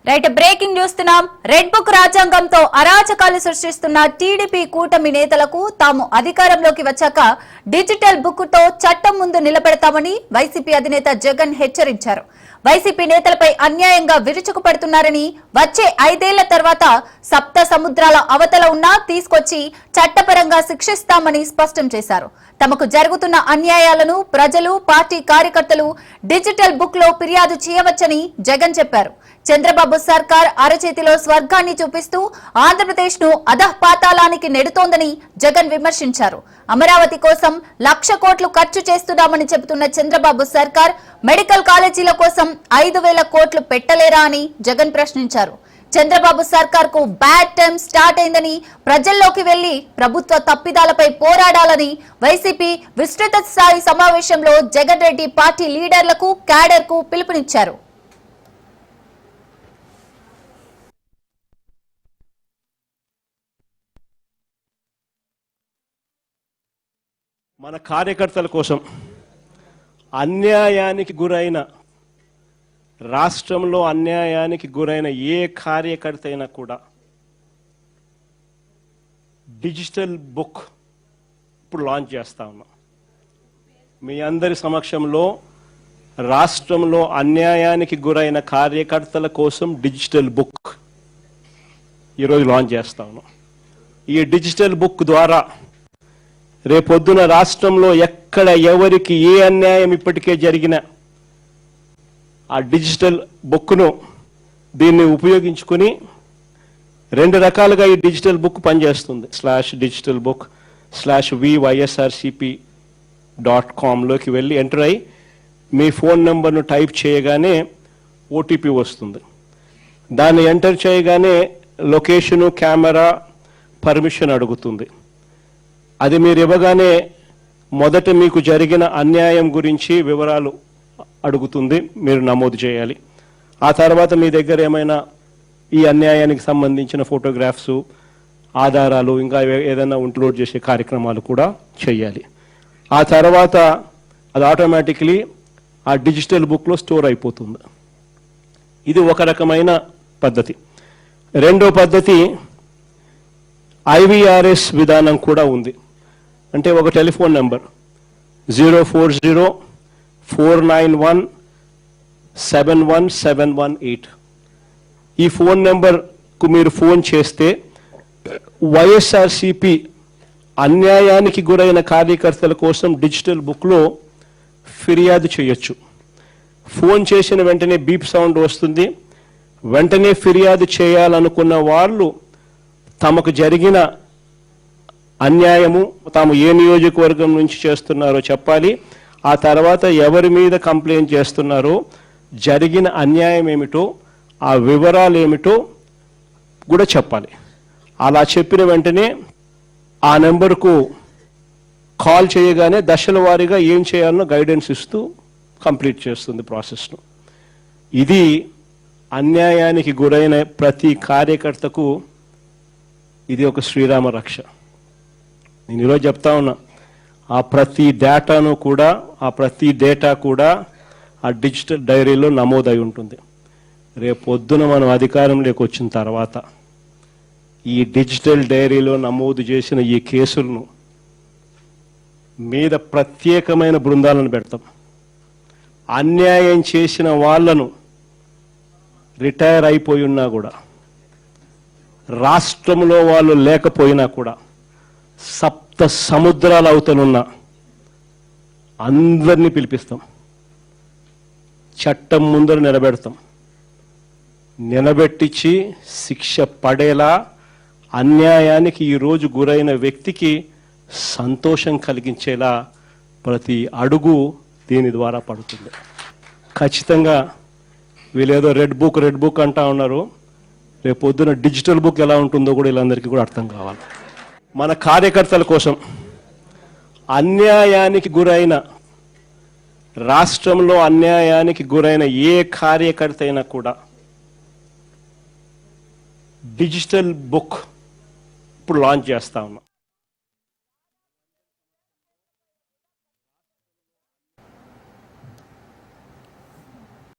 Right breaking చూస్తున్నాం. Red book రాజ్యాంగంతో అరాచకాలు సృష్టిస్తున్న TDP కూటమి నేతలకు తాము అధికారంలోకి వచ్చాక డిజిటల్ బుక్ తో చట్టం ముందు నిలబెడతామని వైసీపీ అధినేత జగన్ హెచ్చరించారు. వైసీపీ నేతలపై అన్యాయంగా విరుచుకుపడుతున్నారని, వచ్చే 5 ఏళ్ల తర్వాత సప్త సముద్రాల అవతల ఉన్నా తీసుకొచ్చి చట్టపరంగా శిక్షిస్తామని స్పష్టం చేశారు. తమకు జరుగుతున్న అన్యాయాలను ప్రజలు, పార్టీ కార్యకర్తలు డిజిటల్ బుక్ లో ఫిర్యాదు చేయవచ్చని జగన్ చెప్పారు. చంద్రబాబు సర్కార్ అరచేతిలో స్వర్గాన్ని చూపిస్తూ ఆంధ్రప్రదేశ్ ను అధఃపాతాళానికి నెడుతోందని జగన్ విమర్శించారు. అమరావతి కోసం 1,00,000 కోట్లు ఖర్చు చేస్తున్నామని చెబుతున్న చంద్రబాబు సర్కార్ మెడికల్ కాలేజీల కోసం 5,000 కోట్లు పెట్టలేరా అని జగన్ ప్రశ్నించారు. చంద్రబాబు సర్కార్ కు బ్యాడ్ టైం స్టార్ట్ అయిందని, ప్రజల్లోకి వెళ్లి ప్రభుత్వ తప్పిదాలపై పోరాడాలని వైసీపీ విస్తృత స్థాయి సమావేశంలో జగన్ రెడ్డి పార్టీ లీడర్లకు, క్యాడర్ కు పిలుపునిచ్చారు. మన కార్యకర్తల కోసం అన్యాయానికి గురైన, రాష్ట్రంలో అన్యాయానికి గురైన ఏ కార్యకర్త అయినా కూడా డిజిటల్ బుక్ ఇప్పుడు లాంచ్ చేస్తా ఉన్నాం. మీ అందరి సమక్షంలో రాష్ట్రంలో అన్యాయానికి గురైన కార్యకర్తల కోసం డిజిటల్ బుక్ ఈరోజు లాంచ్ చేస్తా ఉన్నాం. ఈ డిజిటల్ బుక్ ద్వారా రేపొద్దున రాష్ట్రంలో ఎక్కడ ఎవరికి ఏ అన్యాయం ఇప్పటికే జరిగినా ఆ డిజిటల్ బుక్ను దీన్ని ఉపయోగించుకుని 2 రకాలుగా ఈ డిజిటల్ బుక్ పనిచేస్తుంది. /digitalbook/vySRCP.com లోకి వెళ్ళి ఎంటర్ అయ్యి మీ ఫోన్ నెంబర్ను టైప్ చేయగానే ఓటీపీ వస్తుంది. దాన్ని ఎంటర్ చేయగానే లొకేషను, కెమెరా, పర్మిషన్ అడుగుతుంది. అది మీరు ఇవ్వగానే మొదట మీకు జరిగిన అన్యాయం గురించి వివరాలు అడుగుతుంది, మీరు నమోదు చేయాలి. ఆ తర్వాత మీ దగ్గర ఏమైనా ఈ అన్యాయానికి సంబంధించిన ఫోటోగ్రాఫ్స్, ఆధారాలు, ఇంకా ఏదైనా అప్లోడ్ చేసే కార్యక్రమాలు కూడా చేయాలి. ఆ తర్వాత అది ఆటోమేటిక్లీ ఆ డిజిటల్ బుక్లో స్టోర్ అయిపోతుంది. ఇది ఒక రకమైన పద్ధతి. రెండో పద్ధతి IVRS విధానం కూడా ఉంది. అంటే ఒక టెలిఫోన్ నెంబర్ 04049171718. ఈ ఫోన్ నెంబర్కు మీరు ఫోన్ చేస్తే వైఎస్ఆర్సిపి అన్యాయానికి గురైన కార్యకర్తల కోసం డిజిటల్ బుక్లో ఫిర్యాదు చేయొచ్చు. ఫోన్ చేసిన వెంటనే బీప్ సౌండ్ వస్తుంది. వెంటనే ఫిర్యాదు చేయాలనుకున్న వాళ్ళు తమకు జరిగిన అన్యాయము, తాము ఏ నియోజకవర్గం నుంచి చేస్తున్నారో చెప్పాలి. ఆ తర్వాత ఎవరి మీద కంప్లైంట్ చేస్తున్నారో, జరిగిన అన్యాయం ఏమిటో, ఆ వివరాలు ఏమిటో కూడా చెప్పాలి. అలా చెప్పిన వెంటనే ఆ నెంబర్కు కాల్ చేయగానే దశల వారీగా ఏం చేయాలనో గైడెన్స్ ఇస్తూ కంప్లీట్ చేస్తుంది ప్రాసెస్ను. ఇది అన్యాయానికి గురైన ప్రతి కార్యకర్తకు ఇది ఒక శ్రీరామ రక్ష. నేను ఈరోజు చెప్తా ఉన్నా, ఆ ప్రతి డేటా కూడా ఆ డిజిటల్ డైరీలో నమోదై ఉంటుంది. రేపు పొద్దున మనం అధికారంలోకి వచ్చిన తర్వాత ఈ డిజిటల్ డైరీలో నమోదు చేసిన ఈ కేసులను మీద ప్రత్యేకమైన బృందాలను పెడతాం. అన్యాయం చేసిన వాళ్ళను రిటైర్ అయిపోయి ఉన్నా కూడా, రాష్ట్రంలో వాళ్ళు లేకపోయినా కూడా, సప్త సముద్రాల అవతలున్న అందరినీ పిలిపిస్తాం. చట్టం ముందర నిలబెట్టించి శిక్ష పడేలా అన్యాయానికి ఈరోజు గురైన వ్యక్తికి సంతోషం కలిగించేలా ప్రతి అడుగు దీని ద్వారా పడుతుంది. ఖచ్చితంగా వీళ్ళేదో రెడ్ బుక్ అంటా ఉన్నారు. రేపు పొద్దున డిజిటల్ బుక్ ఎలా ఉంటుందో కూడా వీళ్ళందరికీ కూడా అర్థం కావాలి. మన కార్యకర్తల కోసం అన్యాయానికి గురైన, రాష్ట్రంలో అన్యాయానికి గురైన ఏ కార్యకర్త అయినా కూడా డిజిటల్ బుక్ ఇప్పుడు లాంచ్ చేస్తా ఉన్నాం.